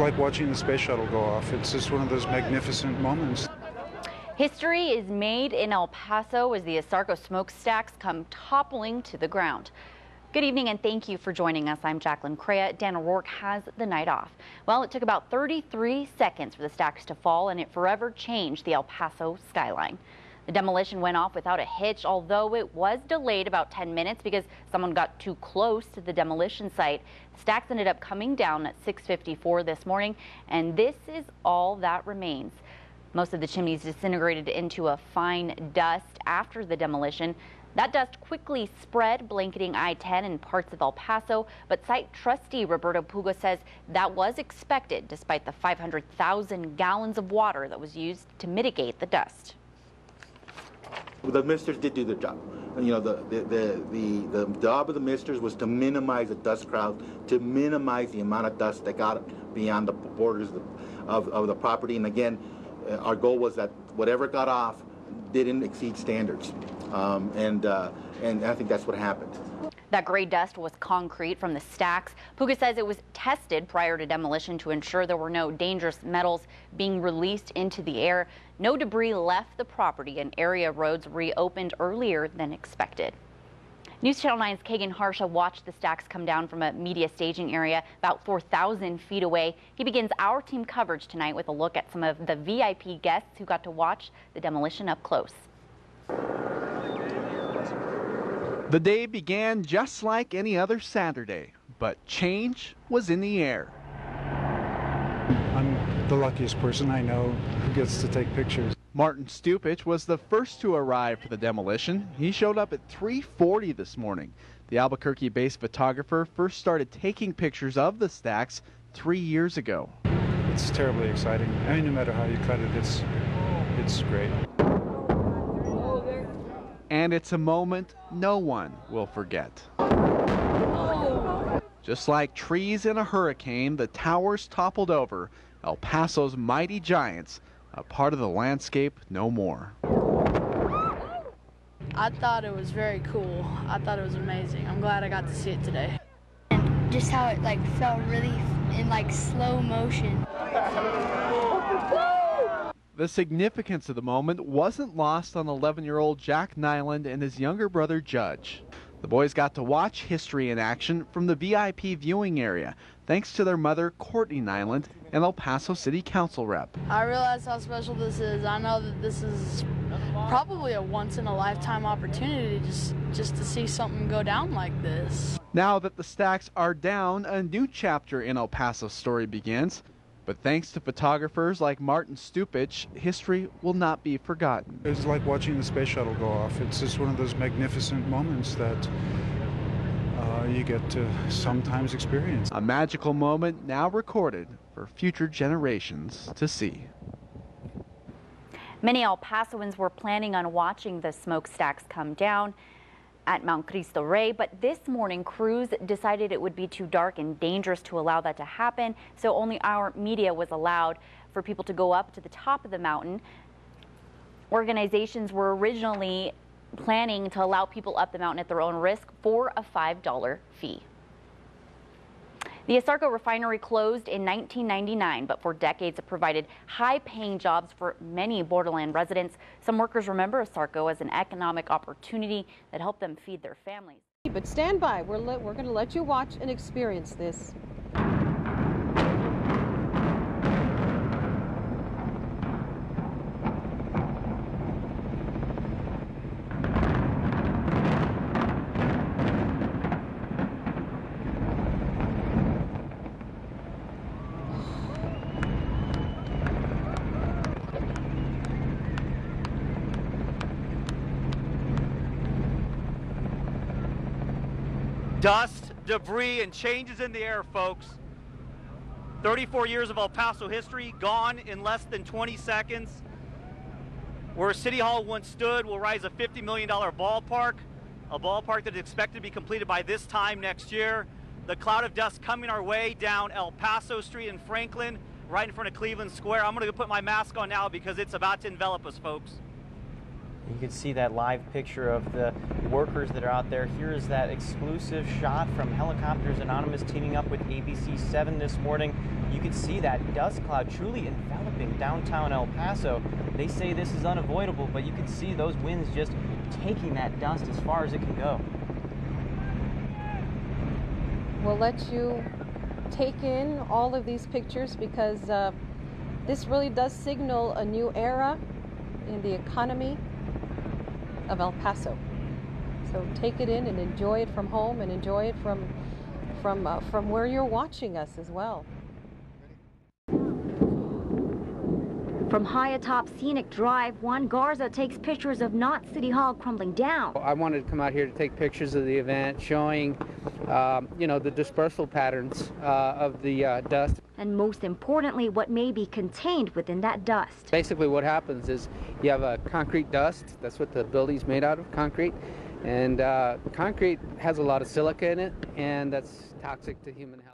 like watching the space shuttle go off. It's just one of those magnificent moments. History is made in El Paso as the Asarco Smokestacks come toppling to the ground. Good evening and thank you for joining us. I'm Jacqueline Crea. Dan O'Rourke has the night off. Well, it took about 33 seconds for the stacks to fall and it forever changed the El Paso skyline. The demolition went off without a hitch, although it was delayed about 10 minutes because someone got too close to the demolition site. The stacks ended up coming down at 6:54 this morning, and this is all that remains. Most of the chimneys disintegrated into a fine dust after the demolition. That dust quickly spread, blanketing I-10 and parts of El Paso, but site trustee Roberto Puga says that was expected despite the 500,000 gallons of water that was used to mitigate the dust. The misters did do their job. You know, the job of the misters was to minimize the dust cloud, to minimize the amount of dust that got beyond the borders of the property. And again, our goal was that whatever got off didn't exceed standards. And I think that's what happened. That gray dust was concrete from the stacks. Puga says it was tested prior to demolition to ensure there were no dangerous metals being released into the air. No debris left the property and area roads reopened earlier than expected. News Channel 9's Kagan Harsha watched the stacks come down from a media staging area about 4,000 feet away. He begins our team coverage tonight with a look at some of the VIP guests who got to watch the demolition up close. The day began just like any other Saturday, but change was in the air. I'm the luckiest person I know who gets to take pictures. Martin Stupich was the first to arrive for the demolition. He showed up at 3:40 this morning. The Albuquerque-based photographer first started taking pictures of the stacks 3 years ago. It's terribly exciting. I mean, no matter how you cut it, it's great. And it's a moment no one will forget. Just like trees in a hurricane, the towers toppled over. El Paso's mighty giants, a part of the landscape no more. I thought it was very cool. I thought it was amazing. I'm glad I got to see it today. And just how it felt really in slow motion. The significance of the moment wasn't lost on 11-year-old Jack Nyland and his younger brother Judge. The boys got to watch history in action from the VIP viewing area, thanks to their mother Courtney Nyland and El Paso City Council rep. I realize how special this is. I know that this is probably a once-in-a-lifetime opportunity just to see something go down like this. Now that the stacks are down, a new chapter in El Paso's story begins. But thanks to photographers like Martin Stupich, history will not be forgotten. It's like watching the space shuttle go off. It's just one of those magnificent moments that you get to sometimes experience. A magical moment now recorded for future generations to see. Many El Pasoans were planning on watching the smokestacks come down at Mount Cristo Rey, but this morning crews decided it would be too dark and dangerous to allow that to happen, so only our media was allowed for people to go up to the top of the mountain. Organizations were originally planning to allow people up the mountain at their own risk for a $5 fee. The Asarco refinery closed in 1999, but for decades it provided high-paying jobs for many borderland residents. Some workers remember Asarco as an economic opportunity that helped them feed their families. But stand by. We're going to let you watch and experience this. Dust, debris, and changes in the air, folks. 34 years of El Paso history gone in less than 20 seconds. Where City Hall once stood will rise a $50 million ballpark, a ballpark that is expected to be completed by this time next year. The cloud of dust coming our way down El Paso Street in Franklin, right in front of Cleveland Square. I'm going to put my mask on now because it's about to envelop us, folks. You can see that live picture of the workers that are out there. Here is that exclusive shot from Helicopters Anonymous teaming up with ABC 7 this morning. You can see that dust cloud truly enveloping downtown El Paso. They say this is unavoidable, but you can see those winds just taking that dust as far as it can go. We'll let you take in all of these pictures because this really does signal a new era in the economy of El Paso. So take it in and enjoy it from home and enjoy it from where you're watching us as well. From high atop Scenic Drive, Juan Garza takes pictures of Knott City Hall crumbling down. I wanted to come out here to take pictures of the event, showing, you know, the dispersal patterns of the dust. And most importantly, what may be contained within that dust. Basically what happens is you have a concrete dust. That's what the building's made out of, concrete. And concrete has a lot of silica in it, and that's toxic to human health.